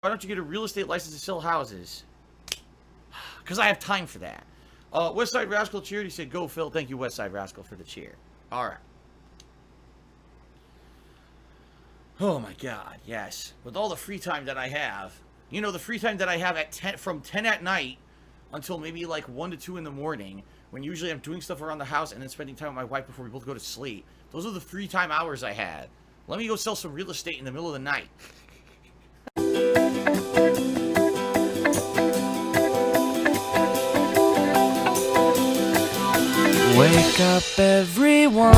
Why don't you get a real estate license to sell houses? Because I have time for that. Westside Rascal cheered. He said, go, Phil. Thank you, Westside Rascal, for the cheer. All right. Oh, my God. Yes. With all the free time that I have. You know, the free time that I have at 10, from 10 at night until maybe like 1 to 2 in the morning, when usually I'm doing stuff around the house and then spending time with my wife before we both go to sleep. Those are the free time hours I had. Let me go sell some real estate in the middle of the night. Wake up, everyone.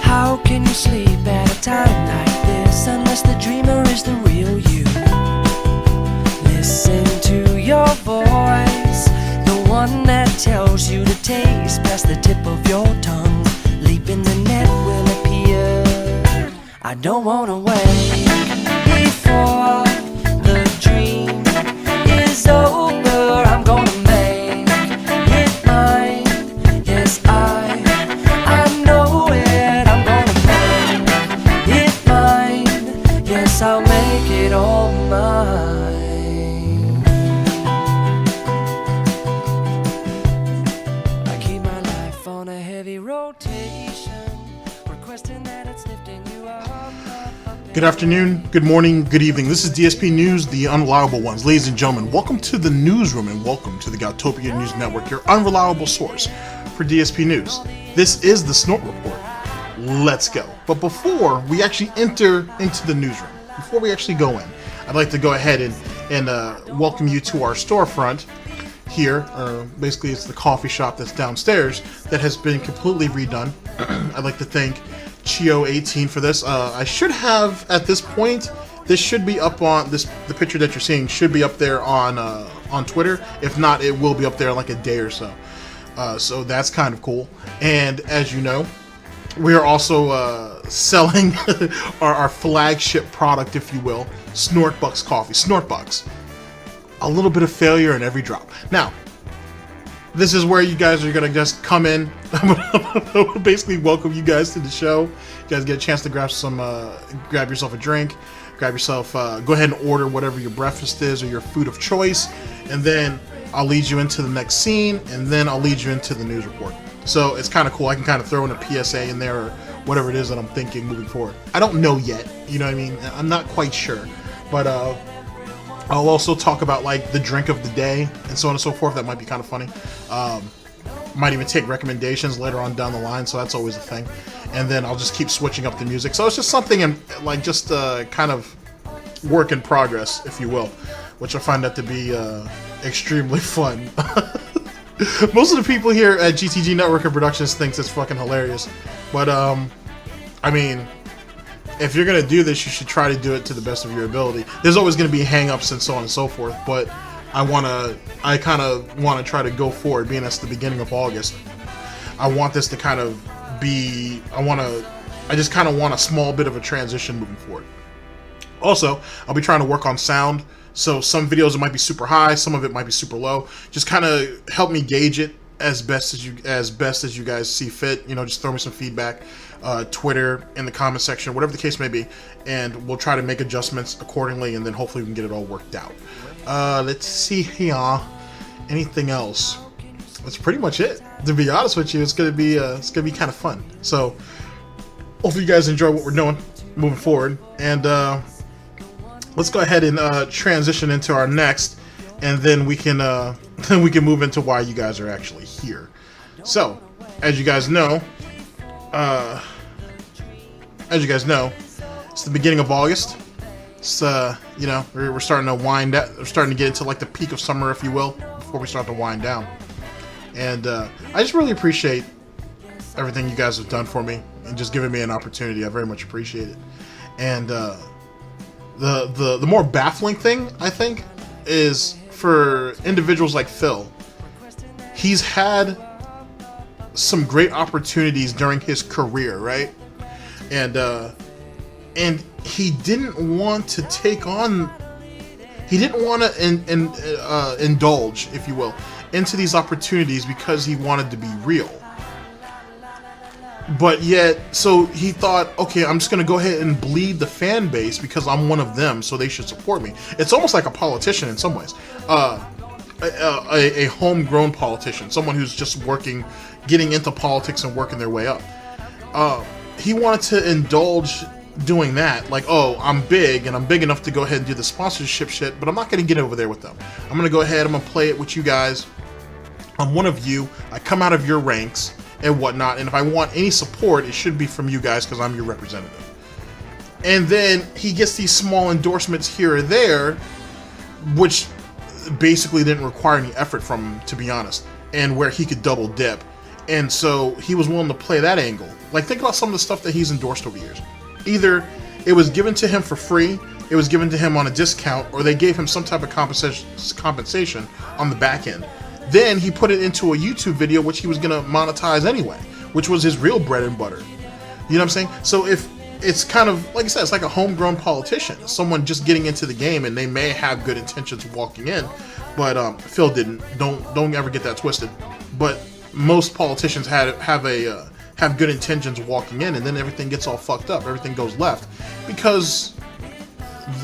How can you sleep at a time like this unless the dreamer is the real you? Listen to your voice, the one that tells you to taste past the tip of your tongue. Leap in the net will appear. I don't wanna wait before the dream is over. I'm gonna make it mine. Yes, I know it. I'm gonna make it mine. Yes, I'll make it all mine. I keep my life on a heavy rotation, requesting that it's lifting you up. Good afternoon, good morning, good evening. This is DSP News, the unreliable ones. Ladies and gentlemen, welcome to the newsroom and welcome to the Galtopia News Network, your unreliable source for DSP News. This is the Snort Report. Let's go. But before we actually enter into the newsroom, before we actually go in, I'd like to go ahead and welcome you to our storefront here. Basically, it's the coffee shop that's downstairs that has been completely redone. I'd like to thank Chio18 for this. I should have, at this point, this should be up on the picture that you're seeing should be up there on Twitter. If not, it will be up there in like a day or so. So that's kind of cool. And as you know, we are also selling our flagship product, if you will, Snortbucks coffee. Snortbucks. A little bit of failure in every drop. Now, this is where you guys are going to just come in. I'm going to basically welcome you guys to the show. You guys get a chance to grab yourself a drink, grab yourself, go ahead and order whatever your breakfast is or your food of choice, and then I'll lead you into the next scene, and then I'll lead you into the news report. So it's kind of cool. I can kind of throw in a PSA in there or whatever it is that I'm thinking moving forward. I don't know yet, you know what I mean? I'm not quite sure, but I'll also talk about like the drink of the day and so on and so forth. That might be kind of funny. Might even take recommendations later on down the line, so that's always a thing. And then I'll just keep switching up the music. So it's just something in like just kind of work in progress, if you will, which I find that to be extremely fun. Most of the people here at GTG Network and Productions thinks it's fucking hilarious, but I mean, if you're gonna do this, you should try to do it to the best of your ability. There's always gonna be hang-ups and so on and so forth, but I kind of want to try to go forward, being that's the beginning of August. I want this to kind of be, I just kind of want a small bit of a transition moving forward. Also, I'll be trying to work on sound, so some videos it might be super high, some of it might be super low. Just kind of help me gauge it as best as you guys see fit. You know, just throw me some feedback. Twitter, in the comment section, whatever the case may be, and we'll try to make adjustments accordingly, and then hopefully we can get it all worked out. Let's see here. Anything else? That's pretty much it. To be honest with you, it's gonna be kind of fun. So hopefully you guys enjoy what we're doing moving forward, and let's go ahead and transition into our next, and then we can move into why you guys are actually here. So, as you guys know, it's the beginning of August. It's you know, we're starting to wind up. We're starting to get into like the peak of summer, if you will, before we start to wind down. And I just really appreciate everything you guys have done for me and just giving me an opportunity. I very much appreciate it. And the more baffling thing, I think, is for individuals like Phil. He's had some great opportunities during his career, right? And he didn't want to take on, he didn't want to indulge, if you will, into these opportunities because he wanted to be real. But yet, so he thought, okay, I'm just going to go ahead and bleed the fan base because I'm one of them, so they should support me. It's almost like a politician in some ways. A homegrown politician, someone who's just working, getting into politics and working their way up. He wanted to indulge doing that, like, oh, I'm big and I'm big enough to go ahead and do the sponsorship shit, but I'm not going to get over there with them. I'm going to go ahead, I'm going to play it with you guys. I'm one of you. I come out of your ranks and whatnot, and if I want any support, it should be from you guys because I'm your representative. And then he gets these small endorsements here or there, which basically didn't require any effort from him, to be honest, and where he could double dip. And so he was willing to play that angle. Like, think about some of the stuff that he's endorsed over the years. Either it was given to him for free, it was given to him on a discount, or they gave him some type of compensation on the back end. Then he put it into a YouTube video, which he was going to monetize anyway, which was his real bread and butter. You know what I'm saying? So if it's kind of, like I said, it's like a homegrown politician, someone just getting into the game, and they may have good intentions walking in, but Phil didn't. Don't ever get that twisted. But most politicians have good intentions walking in, and then everything gets all fucked up. Everything goes left because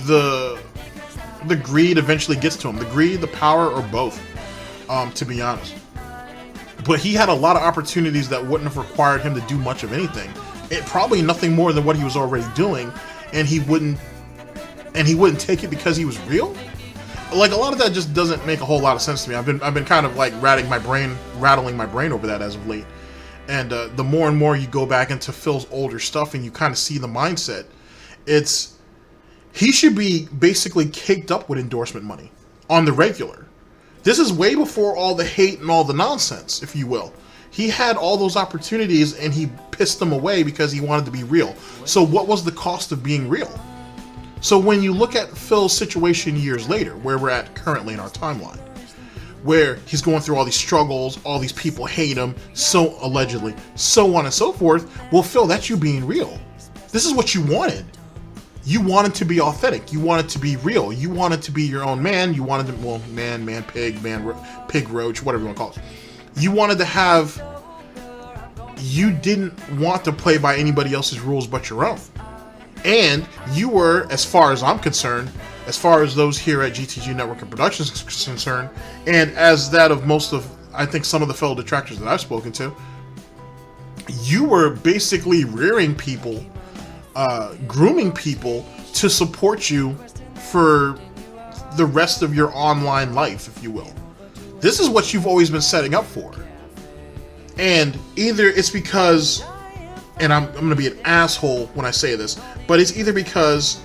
the greed eventually gets to him. The greed, the power, or both. To be honest. But he had a lot of opportunities that wouldn't have required him to do much of anything. It probably nothing more than what he was already doing, and he wouldn't take it because he was real. Like, a lot of that just doesn't make a whole lot of sense to me. I've been kind of like rattling my brain over that as of late. And the more and more you go back into Phil's older stuff and you kind of see the mindset, he should be basically caked up with endorsement money on the regular. This is way before all the hate and all the nonsense, if you will. He had all those opportunities and he pissed them away because he wanted to be real. So what was the cost of being real? So when you look at Phil's situation years later, where we're at currently in our timeline, where he's going through all these struggles, all these people hate him, so allegedly, so on and so forth, well, Phil, that's you being real. This is what you wanted. You wanted to be authentic. You wanted to be real. You wanted to be your own man. You wanted to, well, man, pig, roach, whatever you want to call it. You wanted to have, you didn't want to play by anybody else's rules but your own. And you were, as far as I'm concerned, as far as those here at GTG Network and Productions is concerned, and as that of most of, I think, some of the fellow detractors that I've spoken to, you were basically rearing people, grooming people to support you for the rest of your online life, if you will. This is what you've always been setting up for. And either it's because, and I'm going to be an asshole when I say this, but it's either because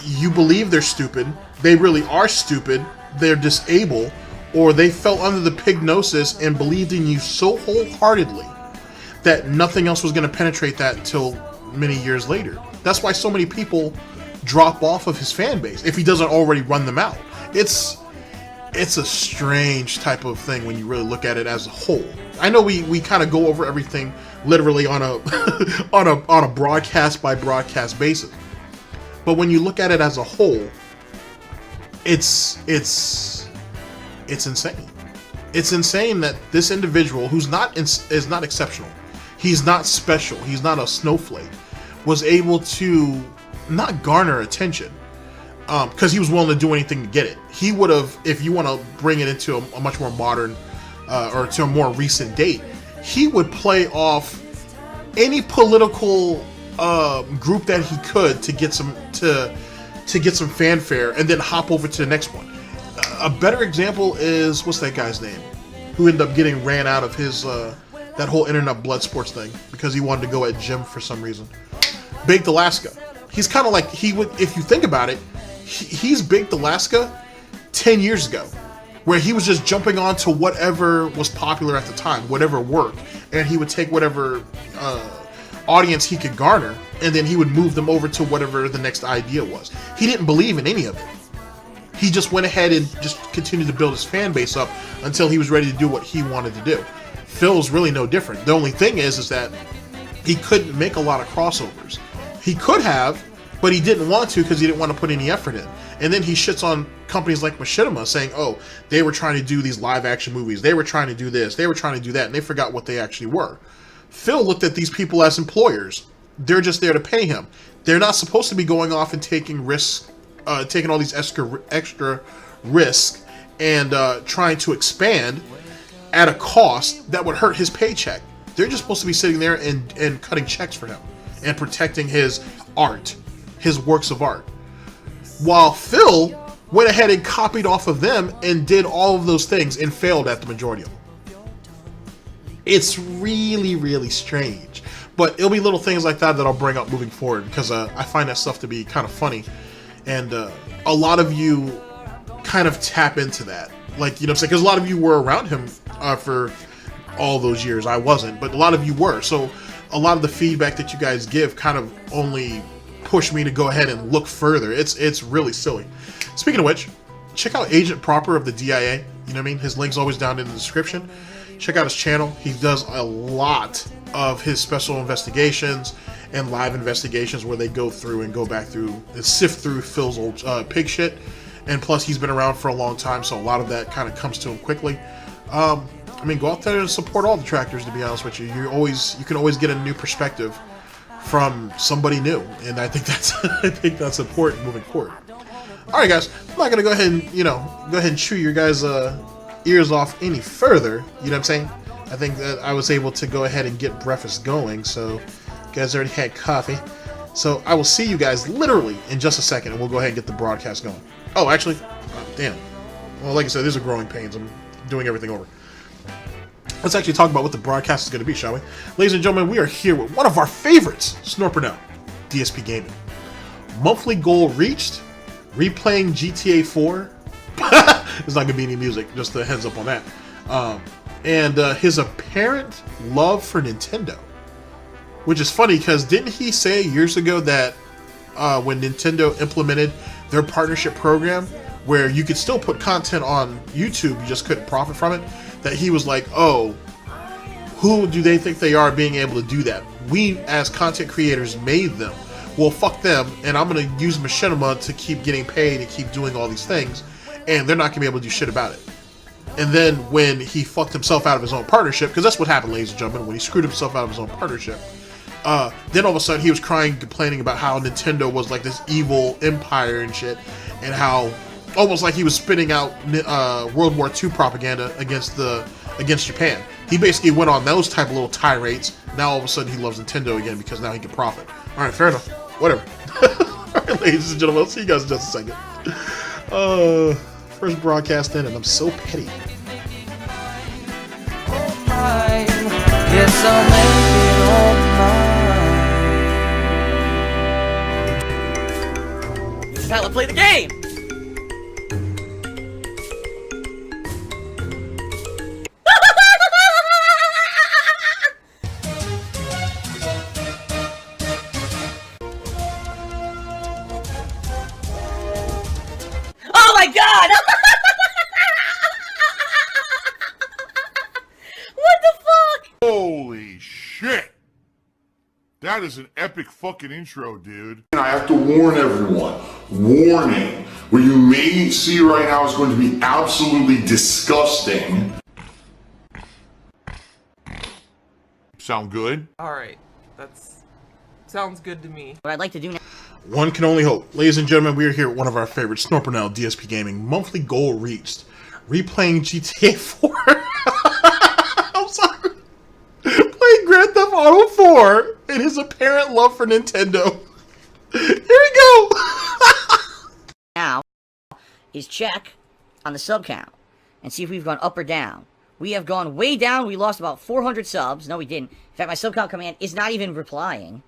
you believe they're stupid, they really are stupid, they're disabled, or they fell under the pignosis and believed in you so wholeheartedly that nothing else was going to penetrate that until many years later. That's why so many people drop off of his fan base if he doesn't already run them out. It's a strange type of thing when you really look at it as a whole. I know we kind of go over everything literally on a on a broadcast by broadcast basis, but when you look at it as a whole, it's insane. It's insane that this individual, is not exceptional, he's not special, he's not a snowflake, was able to not garner attention because he was willing to do anything to get it. He would have, if you want to bring it into a much more modern or to a more recent date, he would play off any political group that he could to get some fanfare and then hop over to the next one. A better example is, what's that guy's name who ended up getting ran out of his that whole internet blood sports thing because he wanted to go at gym for some reason. Baked Alaska. He's kind of like, he would, if you think about it, he's Baked Alaska 10 years ago, where he was just jumping on to whatever was popular at the time, whatever worked, and he would take whatever audience he could garner, and then he would move them over to whatever the next idea was. He didn't believe in any of it. He just went ahead and just continued to build his fan base up until he was ready to do what he wanted to do. Phil's really no different. The only thing is that he couldn't make a lot of crossovers. He could have, but he didn't want to because he didn't want to put any effort in. And then he shits on companies like Machinima saying, oh, they were trying to do these live action movies, they were trying to do this, they were trying to do that, and they forgot what they actually were. Phil looked at these people as employers. They're just there to pay him. They're not supposed to be going off and taking risks, taking all these extra risks and trying to expand at a cost that would hurt his paycheck. They're just supposed to be sitting there and cutting checks for him and protecting his art, his works of art. While Phil went ahead and copied off of them and did all of those things and failed at the majority of them. It's really, really strange. But it'll be little things like that that I'll bring up moving forward, because I find that stuff to be kind of funny. And a lot of you kind of tap into that. Like, you know what I'm saying? Because a lot of you were around him for all those years. I wasn't, but a lot of you were. So a lot of the feedback that you guys give kind of only push me to go ahead and look further. It's really silly. Speaking of which, check out Agent Proper of the DIA. You know what I mean? His link's always down in the description. Check out his channel. He does a lot of his special investigations and live investigations where they go through and go back through and sift through Phil's old pig shit. And plus, he's been around for a long time, so a lot of that kind of comes to him quickly. I mean, go out there and support all Detractors, to be honest with you. You can always get a new perspective from somebody new, and I think that's important moving forward. All right, guys, I'm not gonna go ahead and chew your guys' ears off any further. You know what I'm saying? I think that I was able to go ahead and get breakfast going, so you guys already had coffee. So I will see you guys literally in just a second, and we'll go ahead and get the broadcast going. Oh, actually, damn. Well, like I said, these are growing pains. I'm doing everything over. Let's actually talk about what the broadcast is going to be, shall we? Ladies and gentlemen, we are here with one of our favorites, Snort Burnell, DSP Monthly goal reached, replaying GTA 4. There's not going to be any music, just a heads up on that. And his apparent love for Nintendo. Which is funny, because didn't he say years ago that when Nintendo implemented their partnership program, where you could still put content on YouTube, you just couldn't profit from it, that he was like, oh, who do they think they are being able to do that? We, as content creators, made them. Well, fuck them, and I'm going to use Machinima to keep getting paid and keep doing all these things, and they're not going to be able to do shit about it. And then when he fucked himself out of his own partnership, because that's what happened, ladies and gentlemen, when he screwed himself out of his own partnership, then all of a sudden he was crying, complaining about how Nintendo was like this evil empire and shit, and how almost like he was spitting out World War II propaganda against Japan. He basically went on those type of little tirades. Now all of a sudden he loves Nintendo again because now he can profit. All right, fair enough. Whatever. All right, ladies and gentlemen, I'll see you guys in just a second. First broadcast in, and I'm so petty. Yes, I'll make it all mine. This is how to play the game! Oh my god! What the fuck? Holy shit! That is an epic fucking intro, dude. And I have to warn everyone. Warning. What you may see right now is going to be absolutely disgusting. Sound good? Alright, sounds good to me. What I'd like to do now. One can only hope. Ladies and gentlemen, we are here with one of our favorites, Snort Burnell, DSP Gaming. Monthly goal reached. Replaying GTA 4. I'm sorry. Playing Grand Theft Auto 4 and his apparent love for Nintendo. Here we go. Now is check on the sub count and see if we've gone up or down. We have gone way down. We lost about 400 subs. No, we didn't. In fact, my sub count command is not even replying.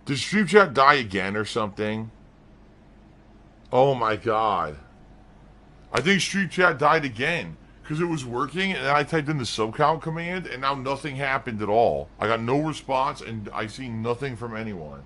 Did Stream Chat die again or something? Oh my god. I think Stream Chat died again. Because it was working and I typed in the sub count command and now nothing happened at all. I got no response and I see nothing from anyone.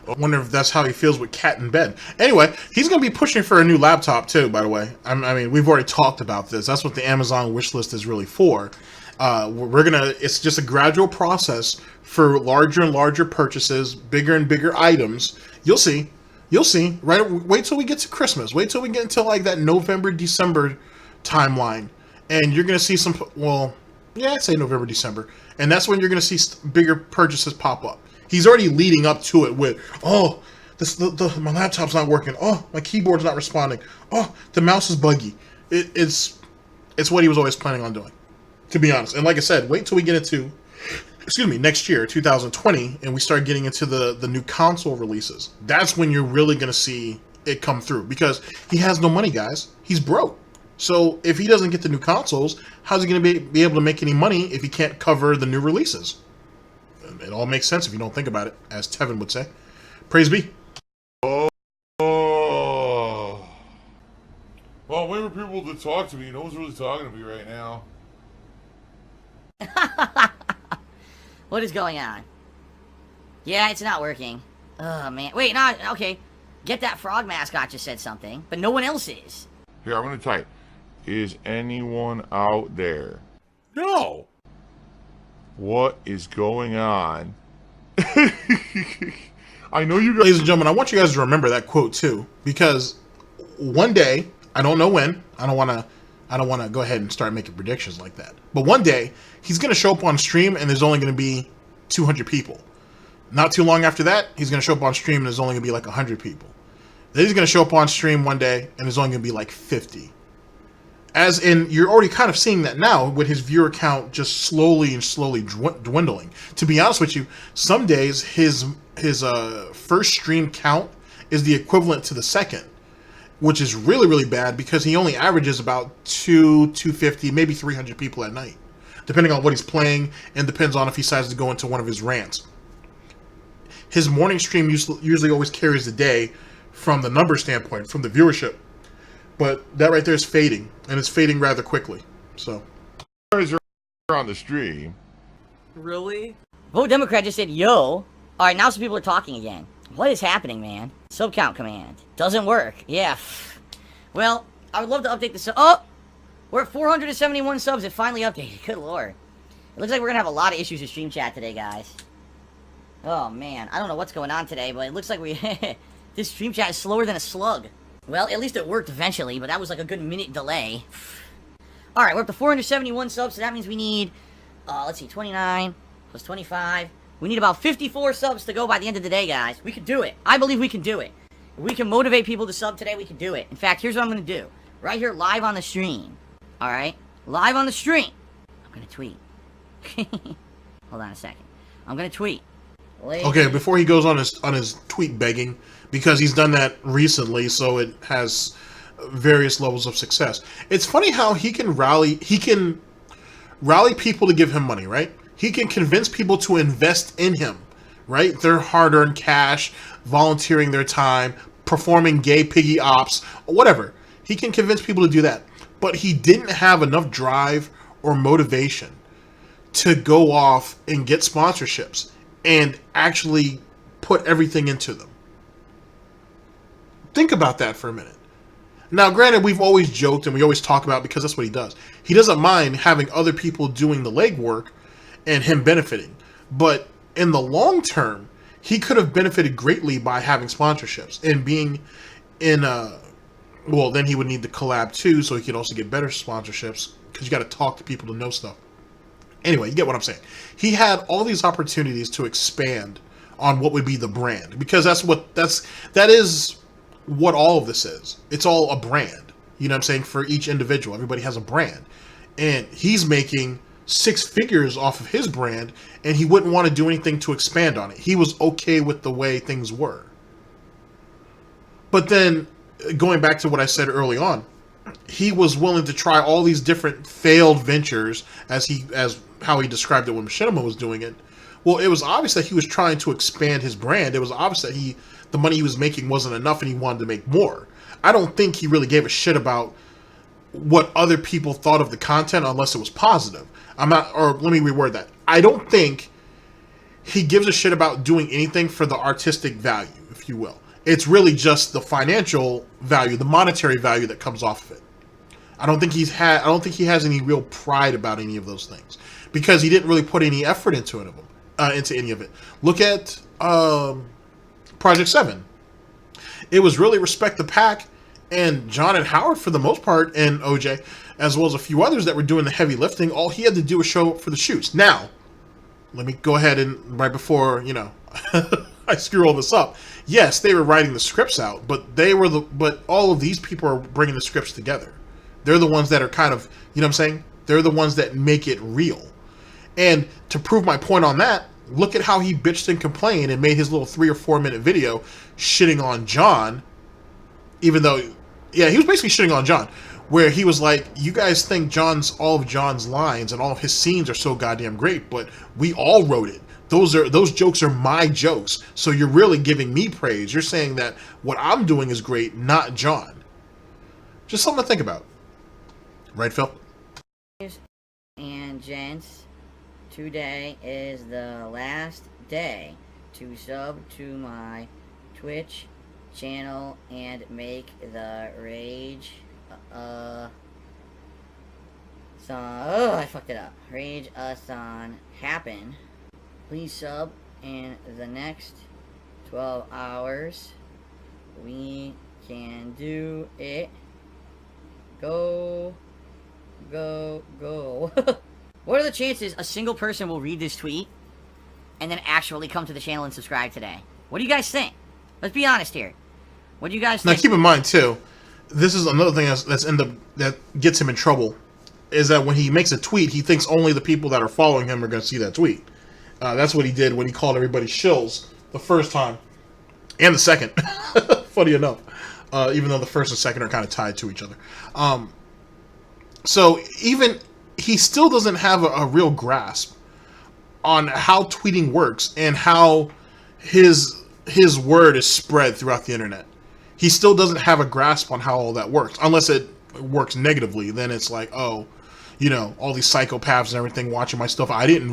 I wonder if that's how he feels with Cat in bed. Anyway, he's going to be pushing for a new laptop too, by the way. I mean, we've already talked about this. That's what the Amazon wish list is really for. It's just a gradual process for larger and larger purchases, bigger and bigger items. You'll see. Right? Wait till we get to Christmas. Wait till we get into like that November, December timeline. And you're going to see some, well, Yeah, I'd say November, December. And that's when you're going to see bigger purchases pop up. He's already leading up to it with, oh, my laptop's not working. Oh, my keyboard's not responding. Oh, the mouse is buggy. It's what he was always planning on doing, to be honest. And like I said, wait till we get into, next year, 2020, and we start getting into the new console releases. That's when you're really going to see it come through, because he has no money, guys. He's broke. So if he doesn't get the new consoles, how's he going to be able to make any money if he can't cover the new releases? It all makes sense if you don't think about it, as Tevin would say. Praise be. Oh. Well, I'm waiting for people to talk to me. No one's really talking to me right now. What is going on? Yeah, it's not working. Oh, man. Wait, no, okay. Get That Frog Mascot just said something, but no one else is. Here, I'm going to type. Is anyone out there? No. What is going on? I know you guys... Ladies and gentlemen, I want you guys to remember that quote too, because one day, I don't know when, I don't want to go ahead and start making predictions like that, but one day, he's going to show up on stream and there's only going to be 200 people. Not too long after that, he's going to show up on stream and there's only going to be like 100 people. Then he's going to show up on stream one day and there's only going to be like 50. As in, you're already kind of seeing that now with his viewer count just slowly dwindling. To be honest with you, some days his first stream count is the equivalent to the second, which is really, really bad because he only averages about 250, maybe 300 people at night, depending on what he's playing, and depends on if he decides to go into one of his rants. His morning stream usually always carries the day from the number standpoint, from the viewership. But that right there is fading, and it's fading rather quickly. So, You guys are on the stream. Really? Vote Democrat just said, yo. Alright, now some people are talking again. What is happening, man? Sub count command. Doesn't work. Yeah. Well, I would love to update the Oh! We're at 471 subs. It finally updated. Good lord. It looks like we're going to have a lot of issues with stream chat today, guys. Oh, man. I don't know what's going on today, but it looks like this stream chat is slower than a slug. Well, at least it worked eventually, but that was like a good minute delay. Alright, we're up to 471 subs, so that means we need, let's see, 29 plus 25. We need about 54 subs to go by the end of the day, guys. We can do it. I believe we can do it. If we can motivate people to sub today, we can do it. In fact, here's what I'm going to do. Right here, live on the stream. Alright? Live on the stream. I'm going to tweet. Hold on a second. I'm going to tweet. okay, before he goes on his tweet begging, because he's done that recently, so it has various levels of success. It's funny how he can rally people to give him money, right? He can convince people to invest in him, right? Their hard-earned cash, volunteering their time, performing gay piggy ops, whatever. He can convince people to do that. But he didn't have enough drive or motivation to go off and get sponsorships and actually put everything into them. Think about that for a minute. Now, granted, we've always joked and we always talk about, because that's what he does. He doesn't mind having other people doing the legwork and him benefiting. But in the long term, he could have benefited greatly by having sponsorships and being in well, then he would need the collab too, so he could also get better sponsorships, because you got to talk to people to know stuff. Anyway, you get what I'm saying. He had all these opportunities to expand on what would be the brand, because that is what all of this is. It's all a brand. You know what I'm saying? For each individual, everybody has a brand, and he's making 6 figures off of his brand, and he wouldn't want to do anything to expand on it. He was okay with the way things were. But then, going back to what I said early on, he was willing to try all these different failed ventures, as how he described it when Machinima was doing it. Well, it was obvious that he was trying to expand his brand. It was obvious that the money he was making wasn't enough and he wanted to make more. I don't think he really gave a shit about what other people thought of the content unless it was positive. Let me reword that. I don't think he gives a shit about doing anything for the artistic value, if you will. It's really just the financial value, the monetary value that comes off of it. I don't think he has any real pride about any of those things, because he didn't really put any effort into any of it. Look at Project 7. It was really respect the pack, and John and Howard, for the most part, and OJ, as well as a few others that were doing the heavy lifting. All he had to do was show up for the shoots. Now, let me go ahead and, right before, I screw all this up. Yes, they were writing the scripts out, but but all of these people are bringing the scripts together. They're the ones that are kind of, you know what I'm saying? They're the ones that make it real. And to prove my point on that, look at how he bitched and complained and made his little 3 or 4 minute video shitting on John, even though, yeah, he was basically shitting on John, where he was like, you guys think all of John's lines and all of his scenes are so goddamn great, but we all wrote it. Those jokes are my jokes. So you're really giving me praise. You're saying that what I'm doing is great, not John. Just something to think about. Right, Phil? And gents, today is the last day to sub to my Twitch channel and make the Rage I fucked it up. Rage-a-thon happen. Please sub in the next 12 hours. We can do it. Go. Go, go. What are the chances a single person will read this tweet and then actually come to the channel and subscribe today? What do you guys think? Let's be honest here. What do you guys think? Now keep in mind too, this is another thing that gets him in trouble, is that when he makes a tweet, he thinks only the people that are following him are going to see that tweet. That's what he did when he called everybody shills the first time and the second. Funny enough, even though the first and second are kind of tied to each other. So even he still doesn't have a real grasp on how tweeting works and how his word is spread throughout the internet. He still doesn't have a grasp on how all that works, unless it works negatively. Then it's like, oh, all these psychopaths and everything watching my stuff. I didn't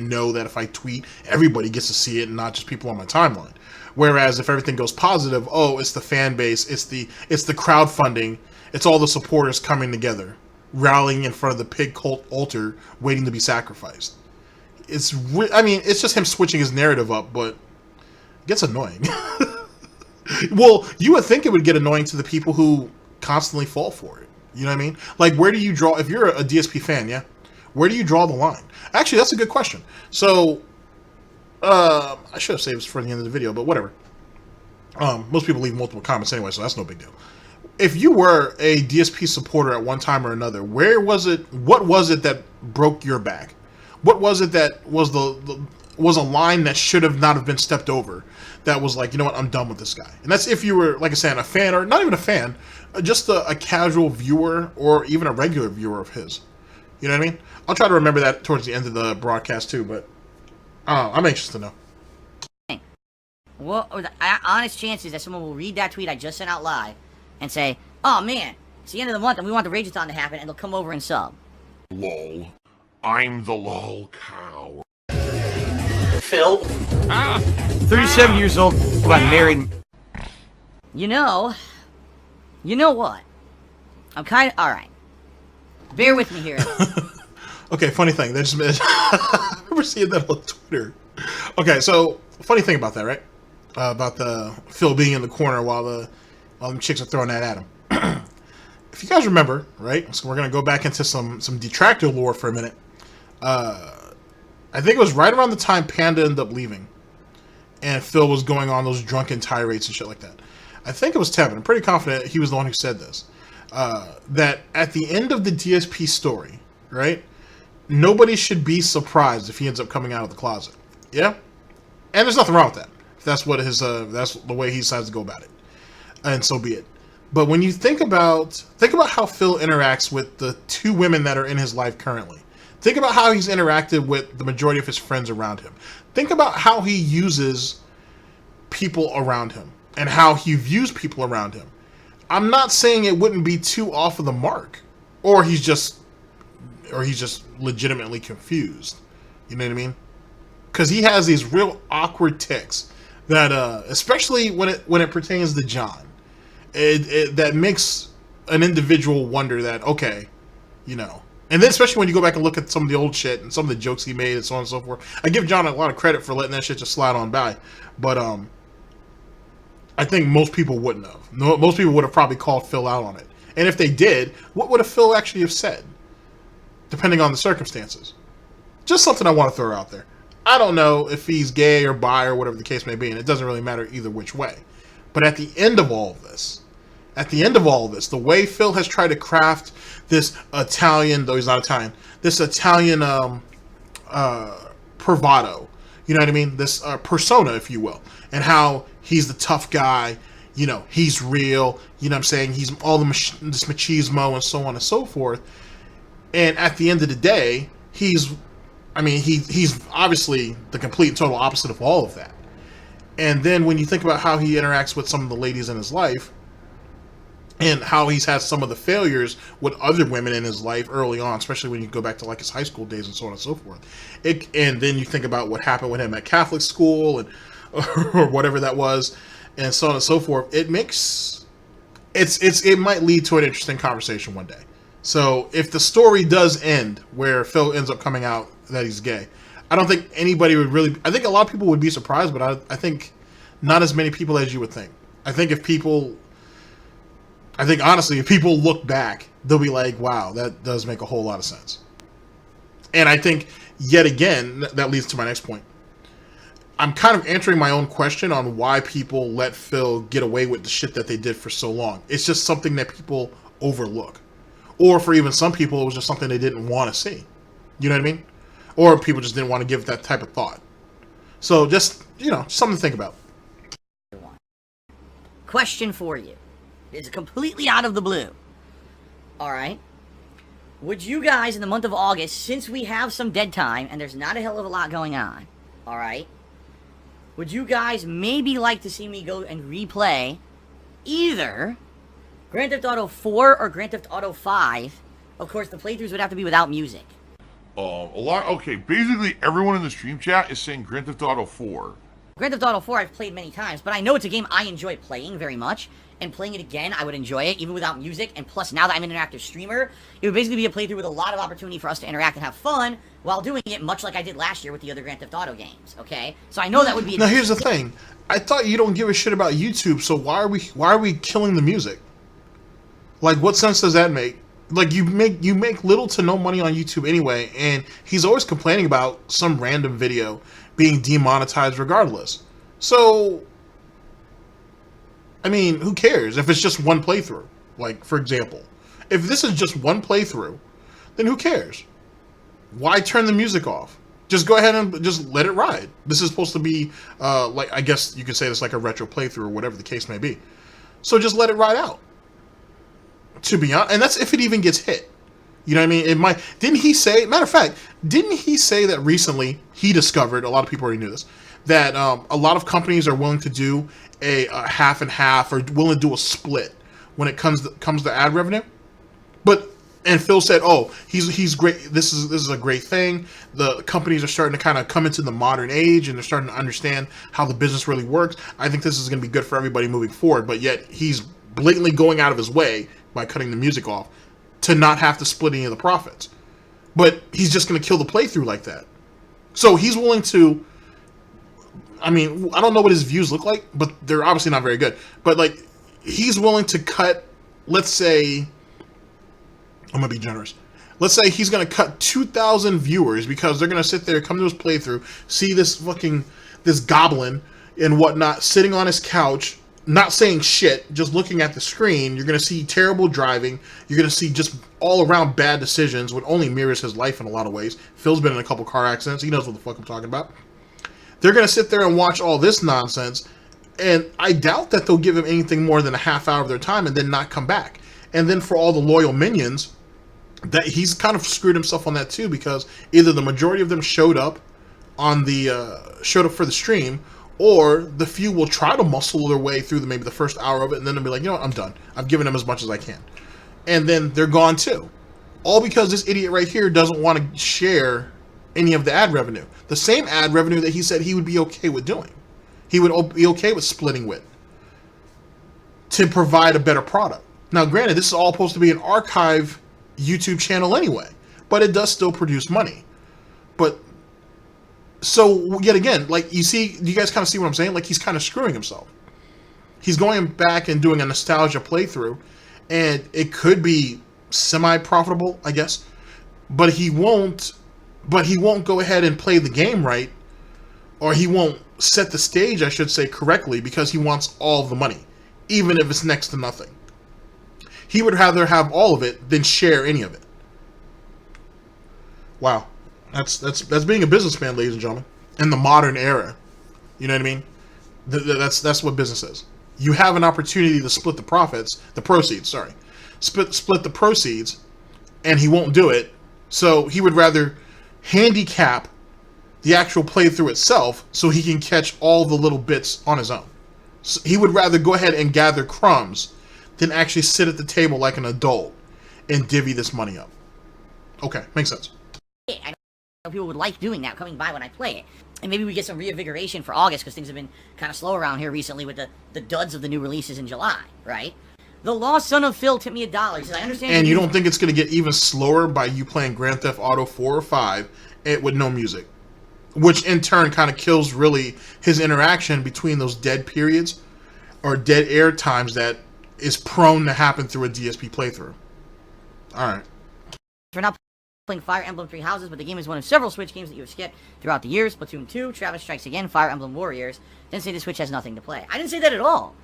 know that if I tweet, everybody gets to see it and not just people on my timeline. Whereas if everything goes positive, oh, it's the fan base, it's the crowdfunding, it's all the supporters coming together, rallying in front of the pig cult altar, waiting to be sacrificed. It's just him switching his narrative up, but it gets annoying. Well, you would think it would get annoying to the people who constantly fall for it. You know what I mean? Like, where do you draw, if you're a DSP fan, yeah? Where do you draw the line? Actually, that's a good question. So, I should have saved this for the end of the video, but whatever. Most people leave multiple comments anyway, so that's no big deal. If you were a DSP supporter at one time or another, what was it that broke your back? What was it that was was a line that should have not have been stepped over? That was like, you know what, I'm done with this guy. And that's if you were, like I said, a fan, or not even a fan, just a casual viewer or even a regular viewer of his. You know what I mean? I'll try to remember that towards the end of the broadcast too, but I'm anxious to know. What are the honest chances that someone will read that tweet I just sent out live and say, oh man, it's the end of the month and we want the Rage-a-thon to happen, and they'll come over and sub? Lol. I'm the lol cow. Phil? 37 years old, got married. You know what? I'm kind of, alright. Bear with me here. Okay, funny thing. I remember seeing that on Twitter. Okay, so, funny thing about that, right? About the Phil being in the corner while them chicks are throwing that at him. If you guys remember, right? So we're going to go back into some Detractor lore for a minute. I think it was right around the time Panda ended up leaving. And Phil was going on those drunken tirades and shit like that. I think it was Tevin. I'm pretty confident he was the one who said this. That at the end of the DSP story, right? Nobody should be surprised if he ends up coming out of the closet. Yeah? And there's nothing wrong with that. If that's what that's the way he decides to go about it. And so be it. But when you think about how Phil interacts with the 2 women that are in his life currently. Think about how he's interacted with the majority of his friends around him. Think about how he uses people around him and how he views people around him. I'm not saying it wouldn't be too off of the mark, or he's just legitimately confused. You know what I mean? Because he has these real awkward tics that, especially when it pertains to John, that makes an individual wonder that, okay, And then especially when you go back and look at some of the old shit and some of the jokes he made and so on and so forth. I give John a lot of credit for letting that shit just slide on by. But I think most people wouldn't have. Most people would have probably called Phil out on it. And if they did, what would a Phil actually have said? Depending on the circumstances. Just something I want to throw out there. I don't know if he's gay or bi or whatever the case may be, and it doesn't really matter either which way. But at the end of all of this, the way Phil has tried to craft this Italian, though he's not Italian, this Italian bravado, you know what I mean? This persona, if you will, and how he's the tough guy, you know, he's real, you know what I'm saying? He's all this machismo and so on and so forth. And at the end of the day, he's obviously the complete and total opposite of all of that. And then when you think about how he interacts with some of the ladies in his life, and how he's had some of the failures with other women in his life early on, especially when you go back to like his high school days and so on and so forth. And then you think about what happened with him at Catholic school and or whatever that was, and so on and so forth. It might lead to an interesting conversation one day. So if the story does end where Phil ends up coming out that he's gay, I don't think anybody would really. I think a lot of people would be surprised, but I think not as many people as you would think. I think honestly, if people look back, they'll be like, wow, that does make a whole lot of sense. And I think, yet again, that leads to my next point. I'm kind of answering my own question on why people let Phil get away with the shit that they did for so long. It's just something that people overlook. Or for even some people, it was just something they didn't want to see. You know what I mean? Or people just didn't want to give that type of thought. So just, something to think about. Question for you. It's completely out of the blue. Alright? Would you guys, in the month of August, since we have some dead time, and there's not a hell of a lot going on, alright? Would you guys maybe like to see me go and replay either Grand Theft Auto 4 or Grand Theft Auto 5? Of course, the playthroughs would have to be without music. Basically everyone in the stream chat is saying Grand Theft Auto 4. Grand Theft Auto 4 I've played many times, but I know it's a game I enjoy playing very much, and playing it again, I would enjoy it, even without music, and plus, now that I'm an interactive streamer, it would basically be a playthrough with a lot of opportunity for us to interact and have fun while doing it, much like I did last year with the other Grand Theft Auto games, okay? So I know that would be... Now, here's the thing. I thought you don't give a shit about YouTube, so why are we killing the music? Like, what sense does that make? Like, you make little to no money on YouTube anyway, and he's always complaining about some random video being demonetized regardless. So, I mean, who cares if it's just one playthrough? Like, for example, if this is just one playthrough, then who cares? Why turn the music off? Just go ahead and just let it ride. This is supposed to be, like, I guess you could say this like a retro playthrough or whatever the case may be. So just let it ride out. To be honest, and that's if it even gets hit. You know what I mean? It might. Didn't he say? Matter of fact, didn't he say that recently he discovered? A lot of people already knew this. That a lot of companies are willing to do a half and half, or willing to do a split when it comes to ad revenue. And Phil said, "Oh, he's great. This is a great thing. The companies are starting to kind of come into the modern age, and they're starting to understand how the business really works. I think this is going to be good for everybody moving forward." But yet he's blatantly going out of his way by cutting the music off to not have to split any of the profits. But he's just going to kill the playthrough like that. So he's willing to. I mean, I don't know what his views look like, but they're obviously not very good. But, like, he's willing to cut, let's say, I'm going to be generous. Let's say he's going to cut 2,000 viewers because they're going to sit there, come to his playthrough, see this goblin and whatnot sitting on his couch, not saying shit, just looking at the screen. You're going to see terrible driving. You're going to see just all-around bad decisions, what only mirrors his life in a lot of ways. Phil's been in a couple car accidents. He knows what the fuck I'm talking about. They're going to sit there and watch all this nonsense, and I doubt that they'll give him anything more than a half hour of their time and then not come back. And then for all the loyal minions, that he's kind of screwed himself on that too, because either the majority of them showed up for the stream, or the few will try to muscle their way through maybe the first hour of it, and then they'll be like, you know what, I'm done. I've given them as much as I can. And then they're gone too. All because this idiot right here doesn't want to share any of the ad revenue. The same ad revenue that he said he would be okay with doing. He would be okay with splitting with, to provide a better product. Now, granted, this is all supposed to be an archive YouTube channel anyway, but it does still produce money. But, so, yet again, like, you guys kind of see what I'm saying? Like, he's kind of screwing himself. He's going back and doing a nostalgia playthrough, and it could be semi-profitable, I guess. But he won't go ahead and play the game right, or he won't set the stage, I should say, correctly, because he wants all of the money, even if it's next to nothing. He would rather have all of it than share any of it. Wow. That's being a businessman, ladies and gentlemen, in the modern era. You know what I mean? That's what business is. You have an opportunity to split the proceeds, split the proceeds, and he won't do it. So he would rather handicap the actual playthrough itself so he can catch all the little bits on his own. So he would rather go ahead and gather crumbs than actually sit at the table like an adult and divvy this money up. Okay, makes sense. I know people would like doing that, coming by when I play it. And maybe we get some reinvigoration for August, because things have been kind of slow around here recently with the duds of the new releases in July, right? The Lost Son of Phil tipped me $1. He says, I understand. And you don't think it's going to get even slower by you playing Grand Theft Auto 4 or 5 with no music? Which in turn kind of kills really his interaction between those dead periods or dead air times that is prone to happen through a DSP playthrough. Alright. For now playing Fire Emblem Three Houses, but the game is one of several Switch games that you have skipped throughout the years. Splatoon 2, Travis Strikes Again, Fire Emblem Warriors. Didn't say the Switch has nothing to play. I didn't say that at all.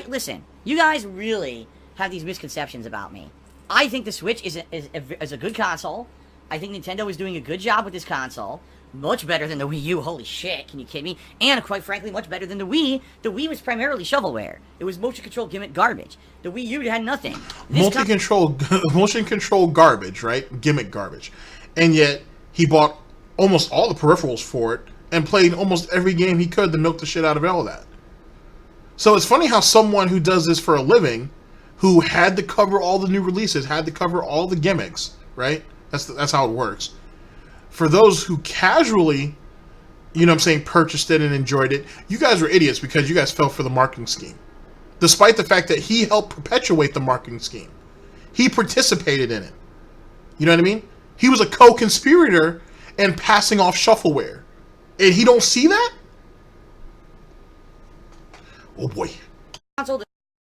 Listen, you guys really have these misconceptions about me. I think the Switch is a good console. I think Nintendo is doing a good job with this console. Much better than the Wii U. Holy shit, can you kid me? And quite frankly, much better than the Wii. The Wii was primarily shovelware. It was motion control gimmick garbage. The Wii U had nothing. Motion control garbage, right? Gimmick garbage. And yet, he bought almost all the peripherals for it and played almost every game he could to milk the shit out of all that. So it's funny how someone who does this for a living, who had to cover all the new releases, had to cover all the gimmicks, right? That's how it works. For those who casually, you know what I'm saying, purchased it and enjoyed it, you guys were idiots because you guys fell for the marketing scheme. Despite the fact that he helped perpetuate the marketing scheme. He participated in it. You know what I mean? He was a co-conspirator in passing off shuffleware. And he don't see that? Oh boy. Console, the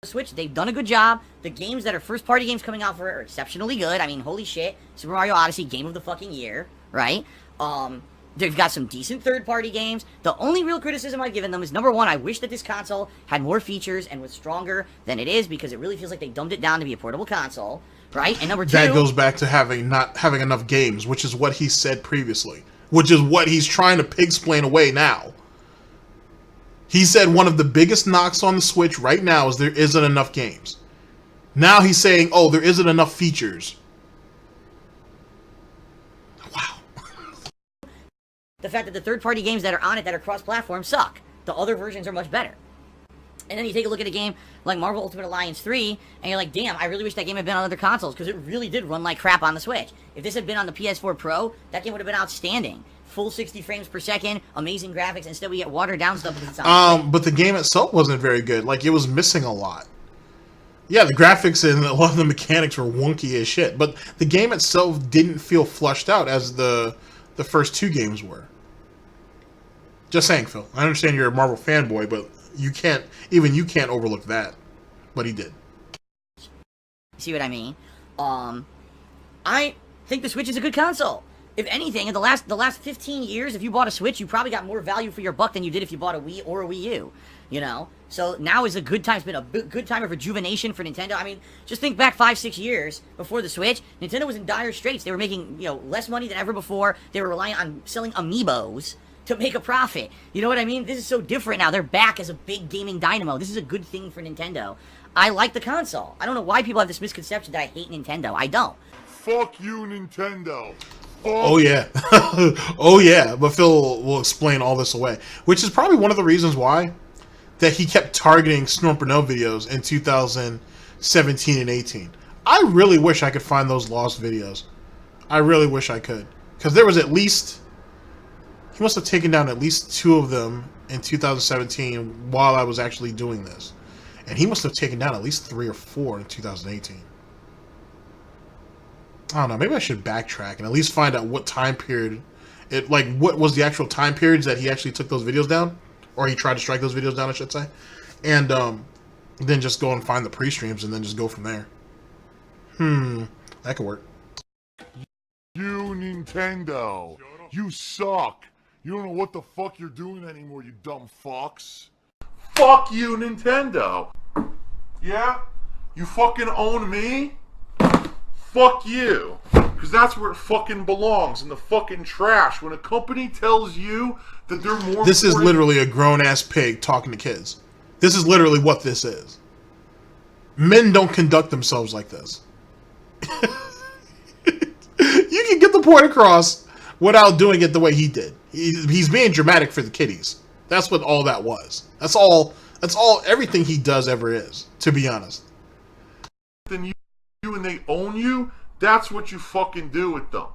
Switch, they've done a good job. The games that are first-party games coming out for it are exceptionally good. I mean, holy shit. Super Mario Odyssey, game of the fucking year, right? They've got some decent third-party games. The only real criticism I've given them is, number one, I wish that this console had more features and was stronger than it is, because it really feels like they dumbed it down to be a portable console, right? And number two... That goes back to not having enough games, which is what he said previously. Which is what he's trying to pig-splain away now. He said one of the biggest knocks on the Switch right now is there isn't enough games. Now he's saying, oh, there isn't enough features. Wow. The fact that the third-party games that are on it that are cross-platform suck. The other versions are much better. And then you take a look at a game like Marvel Ultimate Alliance 3, and you're like, damn, I really wish that game had been on other consoles, because it really did run like crap on the Switch. If this had been on the PS4 Pro, that game would have been outstanding. Full 60 frames per second, amazing graphics. Instead, we get watered-down stuff because it's on but the game itself wasn't very good. Like, it was missing a lot. Yeah, the graphics and a lot of the mechanics were wonky as shit, but the game itself didn't feel flushed out as the first two games were. Just saying, Phil. I understand you're a Marvel fanboy, but you can't overlook that. But he did. See what I mean? I think the Switch is a good console. If anything, in the last 15 years, if you bought a Switch, you probably got more value for your buck than you did if you bought a Wii or a Wii U. You know? So now is a good time. It's been a good time of rejuvenation for Nintendo. I mean, just think back 5-6 years before the Switch. Nintendo was in dire straits. They were making, less money than ever before. They were relying on selling amiibos to make a profit. You know what I mean? This is so different now. They're back as a big gaming dynamo. This is a good thing for Nintendo. I like the console. I don't know why people have this misconception that I hate Nintendo. I don't. Fuck you, Nintendo. Oh yeah. Oh yeah, but Phil will explain all this away, which is probably one of the reasons why that he kept targeting Snort Burnell videos in 2017 and 18. I really wish I could find those lost videos. I really wish I could, because there was at least, he must have taken down at least 2 of them in 2017 while I was actually doing this, and he must have taken down at least 3 or 4 in 2018. I don't know, maybe I should backtrack and at least find out what time period, what was the actual time periods that he actually took those videos down, or he tried to strike those videos down, I should say, and then just go and find the pre-streams and then just go from there. That could work. You, Nintendo. You suck. You don't know what the fuck you're doing anymore, you dumb fucks. Fuck you, Nintendo. Yeah? You fucking own me? Fuck you. Because that's where it fucking belongs, in the fucking trash. When a company tells you that they're more... This is literally a grown-ass pig talking to kids. This is literally what this is. Men don't conduct themselves like this. You can get the point across without doing it the way he did. He's being dramatic for the kiddies. That's what all that was. That's all everything he does ever is, to be honest. Then you and they own you, that's what you fucking do with them.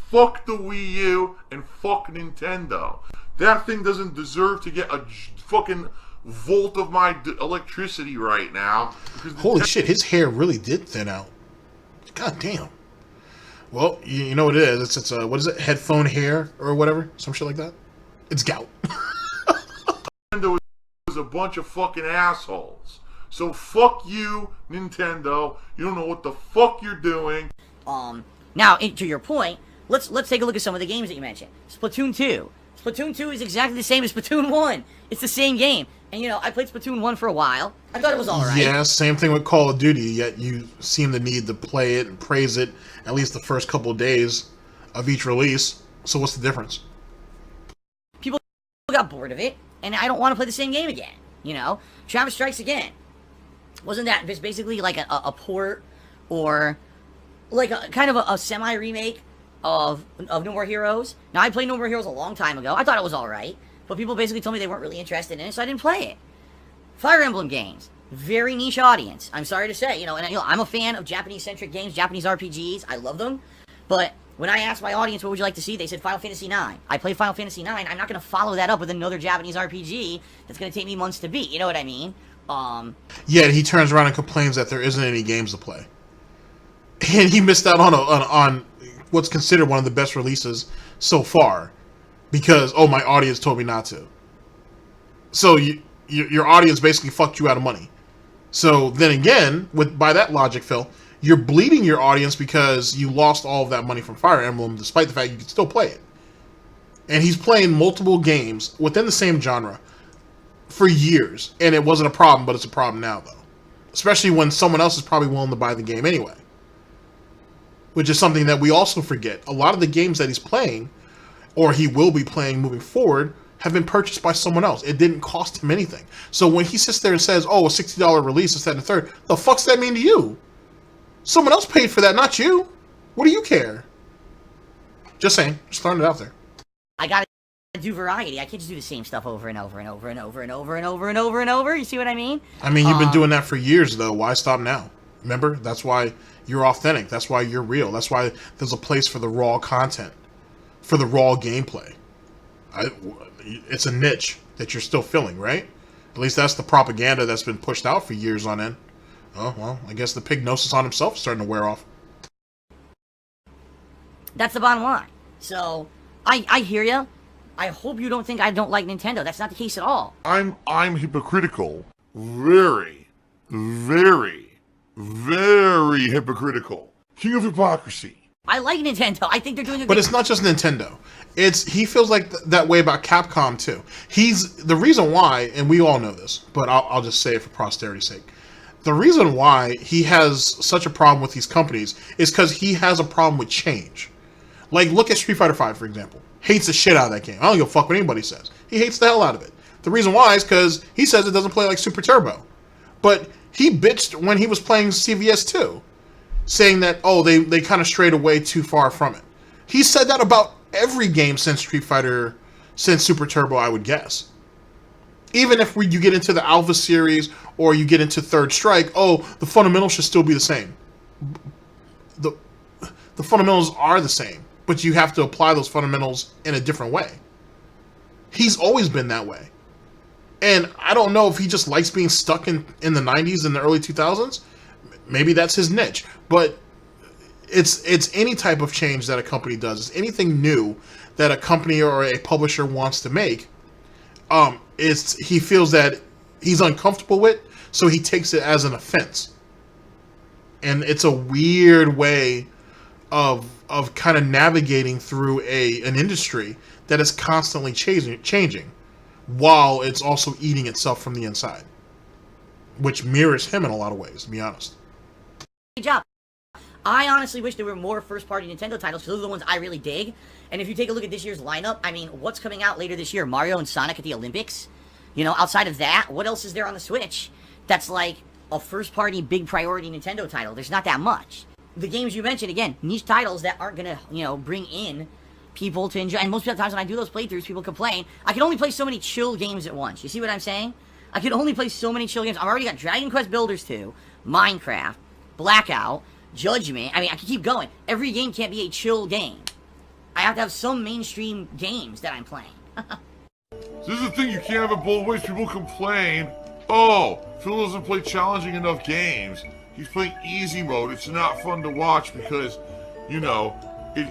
Fuck the Wii U and fuck Nintendo. That thing doesn't deserve to get a fucking volt of my electricity right now. Holy shit, his hair really did thin out. God damn. Well, you know what it is. It's what is it? Headphone hair or whatever? Some shit like that? It's gout. Nintendo is a bunch of fucking assholes. So fuck you, Nintendo. You don't know what the fuck you're doing. Now, to your point, let's take a look at some of the games that you mentioned. Splatoon 2. Splatoon 2 is exactly the same as Splatoon 1. It's the same game. And, I played Splatoon 1 for a while. I thought it was alright. Yeah, same thing with Call of Duty, yet you seem the need to play it and praise it at least the first couple of days of each release. So what's the difference? People got bored of it, and I don't want to play the same game again. Travis Strikes Again. Wasn't that just basically like a port or like a kind of a semi-remake of No More Heroes? Now, I played No More Heroes a long time ago. I thought it was alright, but people basically told me they weren't really interested in it, so I didn't play it. Fire Emblem games. Very niche audience. I'm sorry to say, I'm a fan of Japanese-centric games, Japanese RPGs. I love them. But when I asked my audience what would you like to see, they said Final Fantasy IX. I played Final Fantasy IX. I'm not going to follow that up with another Japanese RPG that's going to take me months to beat. You know what I mean? Yet he turns around and complains that there isn't any games to play. And he missed out on what's considered one of the best releases so far. Because, my audience told me not to. So your audience basically fucked you out of money. So then again, by that logic, Phil, you're bleeding your audience because you lost all of that money from Fire Emblem, despite the fact you can still play it. And he's playing multiple games within the same genre for years, and it wasn't a problem, but it's a problem now, though. Especially when someone else is probably willing to buy the game anyway. Which is something that we also forget. A lot of the games that he's playing, or he will be playing moving forward, have been purchased by someone else. It didn't cost him anything. So when he sits there and says, a $60 release, this, that, and the third, the fuck's that mean to you? Someone else paid for that, not you. What do you care? Just saying. Just throwing it out there. I gotta do variety. I can't just do the same stuff over and over and over and over and over and over and over and over. You see what I mean? I mean, you've been doing that for years, though. Why stop now? Remember? That's why you're authentic. That's why you're real. That's why there's a place for the raw content, for the raw gameplay. It's a niche that you're still filling, right? At least that's the propaganda that's been pushed out for years on end. Oh, well, I guess the pignosis on himself is starting to wear off. That's the bottom line. So, I hear you. I hope you don't think I don't like Nintendo. That's not the case at all. I'm hypocritical. Very, very, very hypocritical. King of hypocrisy. I like Nintendo. I think they're doing a But it's not just Nintendo. He feels like that way about Capcom too. The reason why, and we all know this, but I'll just say it for posterity's sake. The reason why he has such a problem with these companies is because he has a problem with change. Like, look at Street Fighter V, for example. Hates the shit out of that game. I don't give a fuck what anybody says. He hates the hell out of it. The reason why is because he says it doesn't play like Super Turbo. But he bitched when he was playing CVS 2, saying that, they kind of strayed away too far from it. He said that about every game since since Super Turbo, I would guess. Even if you get into the Alpha series or you get into Third Strike, the fundamentals should still be the same. The fundamentals are the same, but you have to apply those fundamentals in a different way. He's always been that way. And I don't know if he just likes being stuck in the 90s and the early 2000s. Maybe that's his niche. But it's any type of change that a company does. It's anything new that a company or a publisher wants to make. He feels that he's uncomfortable with, so he takes it as an offense. And it's a weird way of kind of navigating through an industry that is constantly changing while it's also eating itself from the inside, which mirrors him in a lot of ways, to be honest. Good job. I honestly wish there were more first-party Nintendo titles, because those are the ones I really dig. And if you take a look at this year's lineup, I mean, what's coming out later this year? Mario and Sonic at the Olympics? You know, outside of that, what else is there on the Switch that's like a first-party, big priority Nintendo title? There's not that much. The games you mentioned, again, niche titles that aren't gonna, you know, bring in people to enjoy. And most of the times when I do those playthroughs, people complain, I can only play so many chill games at once. You see what I'm saying? I can only play so many chill games. I've already got Dragon Quest Builders 2, Minecraft, Blackout, Judgment. I mean, I can keep going. Every game can't be a chill game. I have to have some mainstream games that I'm playing. This is the thing, you can't have it both ways. People complain, oh, Phil doesn't play challenging enough games. He's playing easy mode. It's not fun to watch because, you know,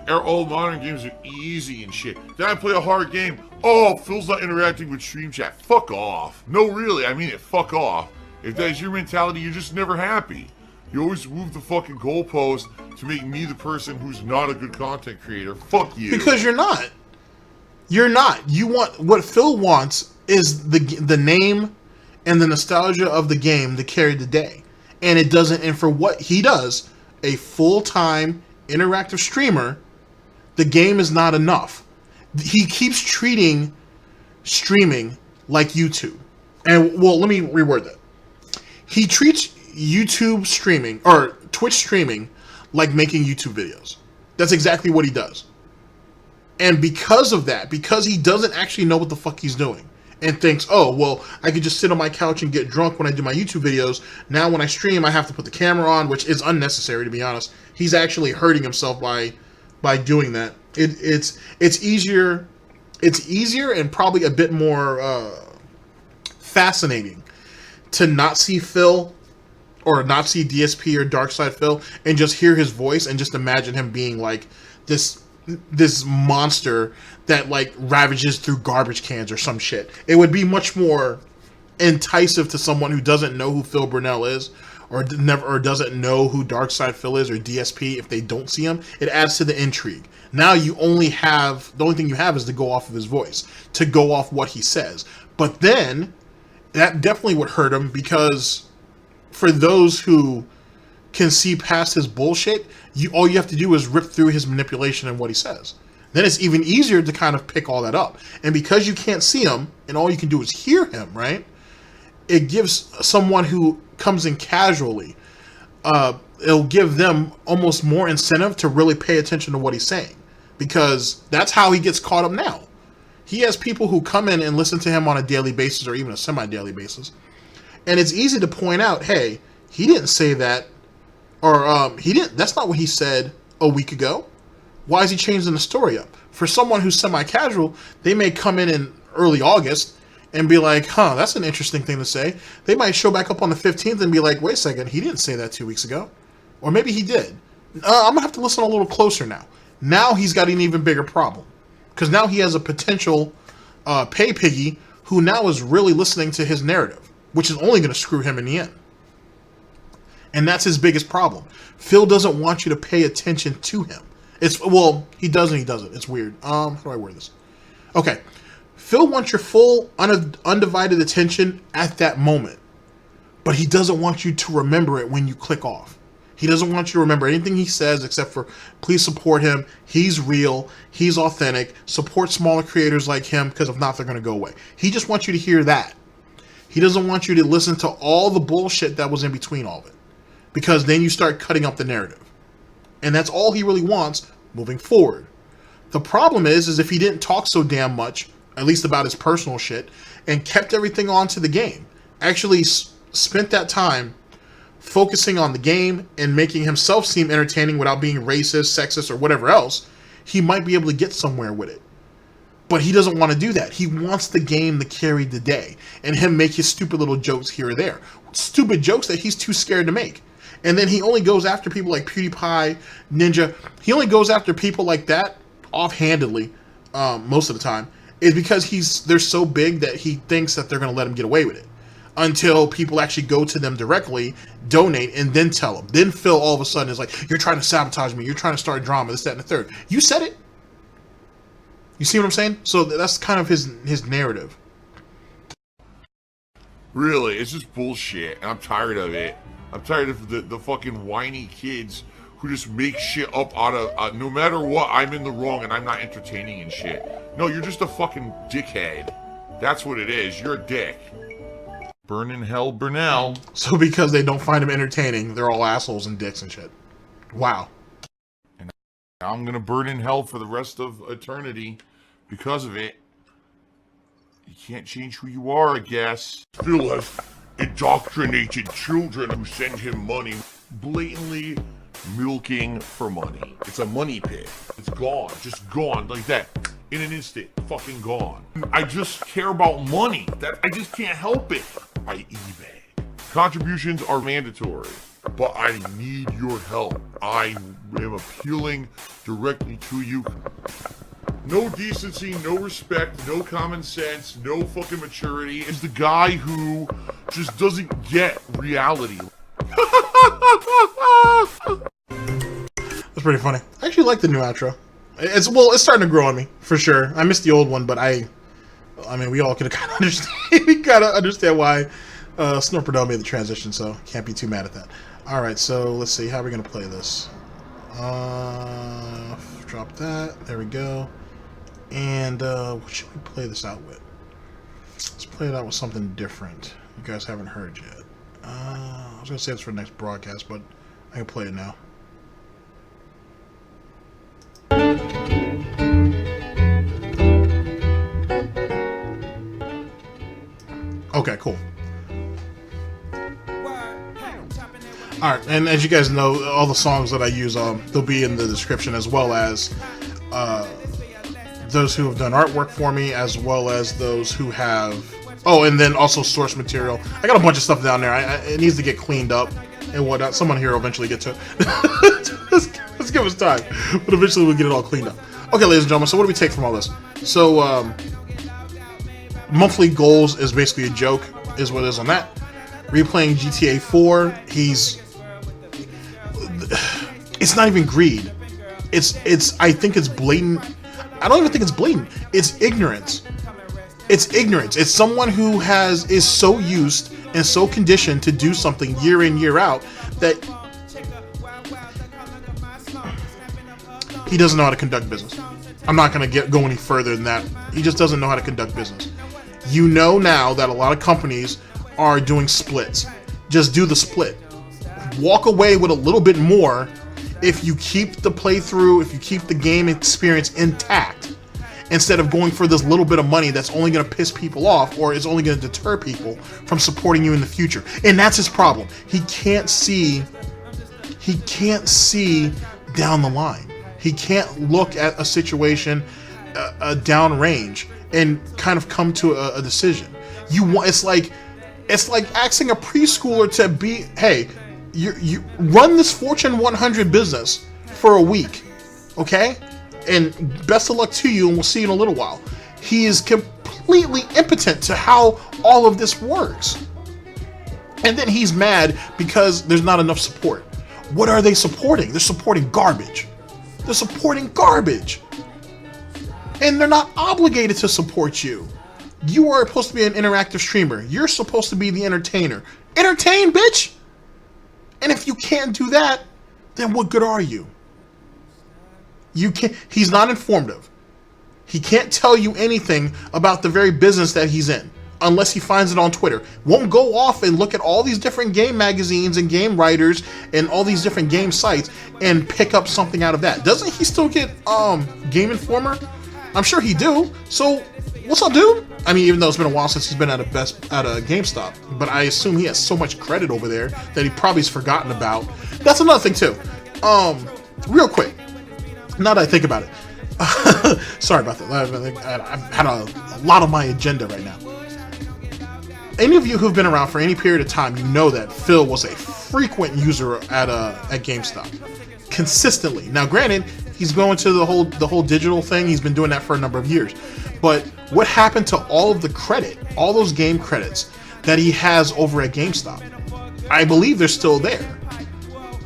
all modern games are easy and shit. Then I play a hard game. Oh, Phil's not interacting with stream chat. Fuck off. No, really, I mean it. Fuck off. If that's your mentality, you're just never happy. You always move the fucking goalpost to make me the person who's not a good content creator. Fuck you. Because you're not. You're not. You want what Phil wants is the name and the nostalgia of the game to carry the day. And it doesn't, and for what he does, a full-time interactive streamer, the game is not enough. He keeps treating streaming like YouTube. And, well, let me reword that. He treats YouTube streaming, or Twitch streaming, like making YouTube videos. That's exactly what he does. And because of that, because he doesn't actually know what the fuck he's doing, and thinks, oh, well, I could just sit on my couch and get drunk when I do my YouTube videos. Now when I stream, I have to put the camera on, which is unnecessary, to be honest. He's actually hurting himself by doing that. It's easier and probably a bit more fascinating to not see Phil or not see DSP or Darkside Phil and just hear his voice and just imagine him being like this monster that like ravages through garbage cans or some shit. It would be much more enticing to someone who doesn't know who Phil Burnell is, or doesn't know who Darkside Phil is, or DSP. If they don't see him, it adds to the intrigue. Now the only thing you have is to go off of his voice, to go off what he says. But then that definitely would hurt him, because for those who can see past his bullshit, all you have to do is rip through his manipulation and what he says. Then it's even easier to kind of pick all that up. And because you can't see him, and all you can do is hear him, right? It gives someone who comes in casually, it'll give them almost more incentive to really pay attention to what he's saying. Because that's how he gets caught up now. He has people who come in and listen to him on a daily basis, or even a semi-daily basis. And it's easy to point out, hey, he didn't say that, or that's not what he said a week ago. Why is he changing the story up? For someone who's semi-casual, they may come in early August and be like, huh, that's an interesting thing to say. They might show back up on the 15th and be like, wait a second, he didn't say that 2 weeks ago. Or maybe he did. I'm going to have to listen a little closer now. Now he's got an even bigger problem. Because now he has a potential pay piggy who now is really listening to his narrative, which is only going to screw him in the end. And that's his biggest problem. Phil doesn't want you to pay attention to him. He does and he doesn't. It's weird. How do I word this? Okay. Phil wants your full, undivided attention at that moment. But he doesn't want you to remember it when you click off. He doesn't want you to remember anything he says except for, please support him. He's real. He's authentic. Support smaller creators like him, because if not, they're going to go away. He just wants you to hear that. He doesn't want you to listen to all the bullshit that was in between all of it. Because then you start cutting up the narrative. And that's all he really wants moving forward. The problem is if he didn't talk so damn much, at least about his personal shit, and kept everything onto the game, actually spent that time focusing on the game and making himself seem entertaining without being racist, sexist, or whatever else, he might be able to get somewhere with it. But he doesn't want to do that. He wants the game to carry the day, and him make his stupid little jokes here or there. Stupid jokes that he's too scared to make. And then he only goes after people like PewDiePie, Ninja. He only goes after people like that offhandedly most of the time. Is because they're so big that he thinks that they're going to let him get away with it. until people actually go to them directly, donate, and then tell them. Then Phil all of a sudden is like, you're trying to sabotage me, you're trying to start drama, this, that, and the third. You said it. You see what I'm saying? So that's kind of his narrative. Really, it's just bullshit, and I'm tired of it. I'm tired of the fucking whiny kids who just make shit up out of, no matter what, I'm in the wrong and I'm not entertaining and shit. No, you're just a fucking dickhead. That's what it is. You're a dick. Burn in hell, Burnell. So because they don't find him entertaining, they're all assholes and dicks and shit. Wow. And now I'm gonna burn in hell for the rest of eternity because of it. You can't change who you are, I guess. Phil has indoctrinated children who send him money, blatantly milking for money. It's a money pit. It's gone, just gone like that. In an instant, fucking gone. I just care about money. That I just can't help it. By eBay. Contributions are mandatory, but I need your help. I am appealing directly to you. No decency, no respect, no common sense, no fucking maturity. Is the guy who just doesn't get reality. That's pretty funny. I actually like the new outro. It's starting to grow on me for sure. I missed the old one, but I mean, we all could kind of understand. We gotta understand why Snort Burnell made the transition, so can't be too mad at that. All right, so let's see how we're gonna play this. Drop that. There we go. And what should we play this out with? Let's play it out with something different. You guys haven't heard yet. I was gonna say this for the next broadcast, but I can play it now. Okay, cool. Alright, and as you guys know, all the songs that I use, they'll be in the description, as well as those who have done artwork for me, as well as those who have... Oh, and then also source material. I got a bunch of stuff down there. It needs to get cleaned up and whatnot. Someone here will eventually get to it. Let's give us time. But eventually we'll get it all cleaned up. Okay, ladies and gentlemen, so what do we take from all this? So, monthly goals is basically a joke, is what it is on that. Replaying GTA 4, it's not even greed. I think it's blatant. I don't even think it's blatant. It's ignorance. It's ignorance. It's someone who is so used and so conditioned to do something year in, year out that he doesn't know how to conduct business. I'm not going to go any further than that. He just doesn't know how to conduct business. You know now that a lot of companies are doing splits. Just do the split. Walk away with a little bit more if you keep the playthrough, if you keep the game experience intact, instead of going for this little bit of money that's only going to piss people off, or is only going to deter people from supporting you in the future. And that's his problem. He can't see down the line. He can't look at a situation downrange and kind of come to a decision. It's like asking a preschooler to be, hey, you run this Fortune 100 business for a week, okay? And best of luck to you, and we'll see you in a little while. He is completely impotent to how all of this works. And then he's mad because there's not enough support. What are they supporting? They're supporting garbage. They're supporting garbage. And they're not obligated to support you. You are supposed to be an interactive streamer. You're supposed to be the entertainer. Entertain, bitch! And if you can't do that, then what good are you? He's not informative. He can't tell you anything about the very business that he's in unless he finds it on Twitter. Won't go off and look at all these different game magazines and game writers and all these different game sites and pick up something out of that. Doesn't he still get Game Informer? I'm sure he do. So what's up, dude? I mean, even though it's been a while since he's been at a GameStop, but I assume he has so much credit over there that he probably's forgotten about. That's another thing too. Real quick, now that I think about it, sorry about that. I've had a lot on my agenda right now. Any of you who've been around for any period of time, you know that Phil was a frequent user at GameStop, consistently. Now, granted, he's going to the whole digital thing. He's been doing that for a number of years. But what happened to all of the credit, all those game credits that he has over at GameStop. I believe they're still there.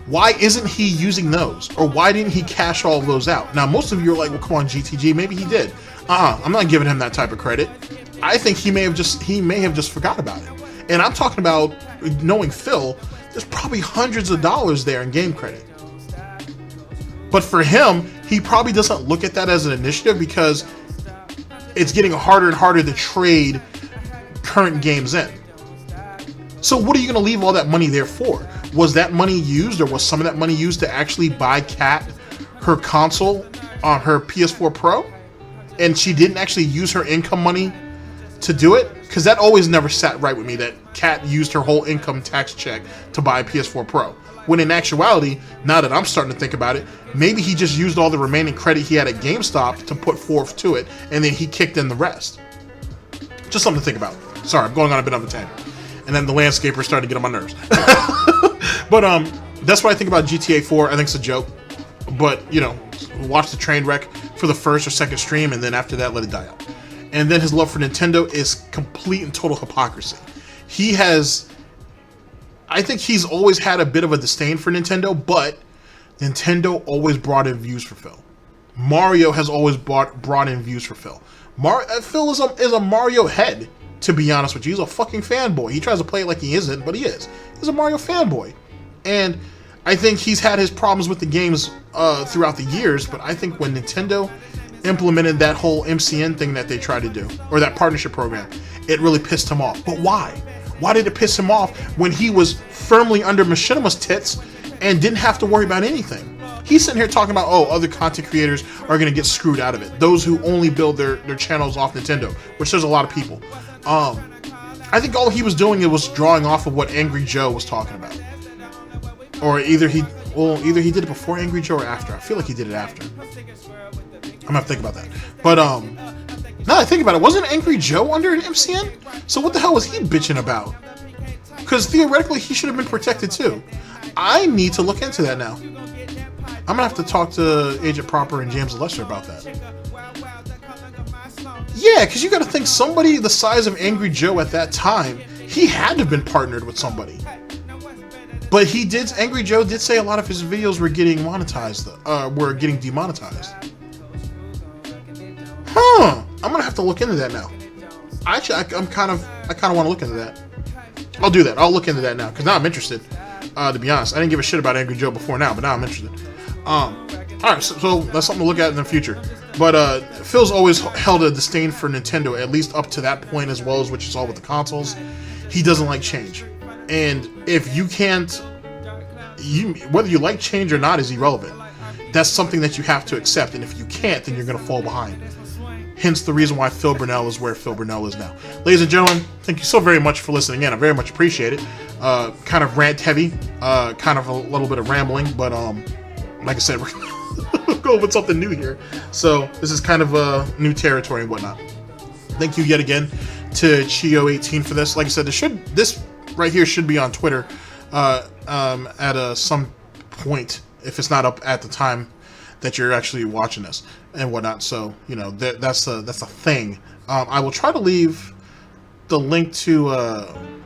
Why isn't he using those? Or why didn't he cash all of those out? Now, most of you are like, well, come on, GTG, maybe he did. I'm not giving him that type of credit. I think he may have just forgot about it. And I'm talking about, knowing Phil, there's probably hundreds of dollars there in game credit. But for him, he probably doesn't look at that as an initiative because it's getting harder and harder to trade current games in. So what are you going to leave all that money there for? Was that money used, or was some of that money used to actually buy Kat her console on her PS4 Pro? And she didn't actually use her income money to do it? Because that always never sat right with me, that Kat used her whole income tax check to buy a PS4 Pro. When in actuality, now that I'm starting to think about it, maybe he just used all the remaining credit he had at GameStop to put forth to it, and then he kicked in the rest. Just something to think about. Sorry, I'm going on a bit of a tangent. And then the landscaper started to get on my nerves. But that's what I think about GTA 4. I think it's a joke. But, you know, watch the train wreck for the first or second stream, and then after that, let it die out. And then his love for Nintendo is complete and total hypocrisy. I think he's always had a bit of a disdain for Nintendo, but Nintendo always brought in views for Phil. Mario has always brought in views for Phil. Phil is a Mario head, to be honest with you. He's a fucking fanboy. He tries to play it like he isn't, but he is. He's a Mario fanboy. And I think he's had his problems with the games throughout the years, but I think when Nintendo implemented that whole MCN thing that they tried to do, or that partnership program, it really pissed him off. But why? Why did it piss him off when he was firmly under Machinima's tits and didn't have to worry about anything? He's sitting here talking about, oh, other content creators are going to get screwed out of it. Those who only build their channels off Nintendo, which there's a lot of people. I think all he was doing was drawing off of what Angry Joe was talking about. Or either he did it before Angry Joe or after. I feel like he did it after. I'm gonna have to think about that. But now that I think about it, wasn't Angry Joe under an MCN? So what the hell was he bitching about? Because theoretically he should have been protected too. I need to look into that now. I'm gonna have to talk to Agent Proper and James Lester about that. Yeah, because you got to think, somebody the size of Angry Joe at that time, he had to have been partnered with somebody. But Angry Joe did say a lot of his videos were getting monetized, were getting demonetized. Huh? I'm gonna have to look into that now. Actually, I kind of want to look into that. I'll do that. I'll look into that now because now I'm interested. To be honest, I didn't give a shit about Angry Joe before now, but now I'm interested. All right, so that's something to look at in the future. But Phil's always held a disdain for Nintendo, at least up to that point, as well as what you saw with the consoles. He doesn't like change, and if you can't, whether you like change or not is irrelevant. That's something that you have to accept, and if you can't, then you're going to fall behind. Hence the reason why Phil Burnell is where Phil Burnell is now. Ladies and gentlemen, thank you so very much for listening in. I very much appreciate it. Kind of rant heavy, kind of a little bit of rambling, but like I said, we're going with something new here. So this is kind of new territory and whatnot. Thank you yet again to Chio18 for this. Like I said, this right here should be on Twitter at some point, if it's not up at the time that you're actually watching this and whatnot. So, you know, that's a thing. I will try to leave the link to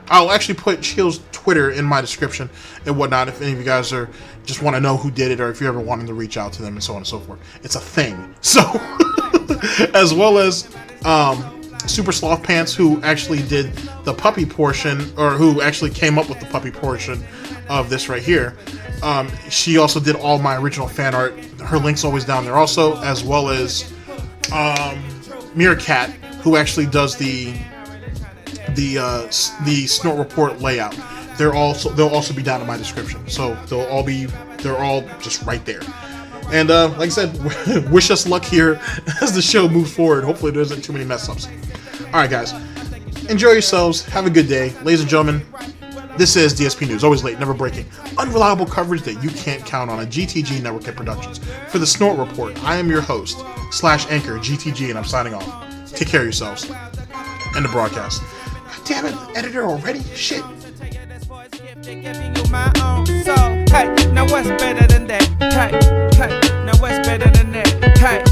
I'll actually put Chio's Twitter in my description and whatnot if any of you guys just want to know who did it, or if you ever wanted to reach out to them and so on and so forth. It's a thing. So as well as Super Sloth Pants, who actually did the puppy portion, or who actually came up with the puppy portion of this right here. She also did all my original fan art. Her link's always down there also, as well as Meerkat, who actually does the Snort Report layout. They'll also be down in my description. So they're all just right there. And like I said, wish us luck here as the show moves forward. Hopefully there isn't too many mess ups. Alright guys, enjoy yourselves, have a good day. Ladies and gentlemen, this is DSP News, always late, never breaking. Unreliable coverage that you can't count on, a GTG Network and Productions. For the Snort Report, I am your host, /anchor, GTG, and I'm signing off. Take care of yourselves. End the broadcast. God damn it, editor already? Shit. So, hey, now what's better than that? Hey, now what's better than that? Hey,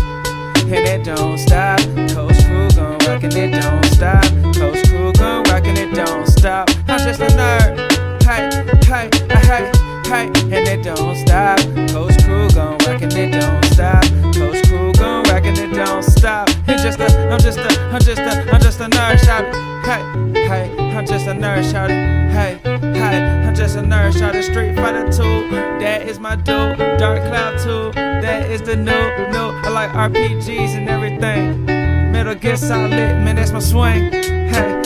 and it don't stop, Coach Crew gon' rockin' it don't stop. Coach Crew gon' rockin' it don't stop. I'm just a nerd. Hey, hey, hey, hey, and it don't stop. Coach Crew gon' rockin' it don't stop. Coach Crew gon' rockin' it don't stop. I'm just a nerd, shout it. Hey, hey, I'm just a nerd, shout it. Hey, hey, I'm just a nerd, shout it. Street Fighter 2, that is my dude. Dark Cloud 2, that is the new. I like RPGs and everything. Metal Gear Solid, man, that's my swing. Hey,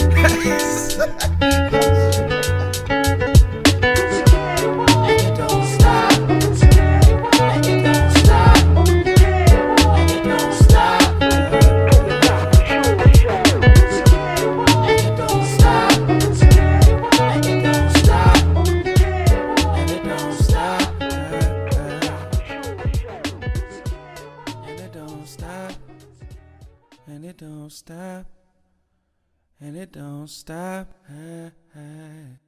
and it don't stop, and it don't stop. Hey, hey.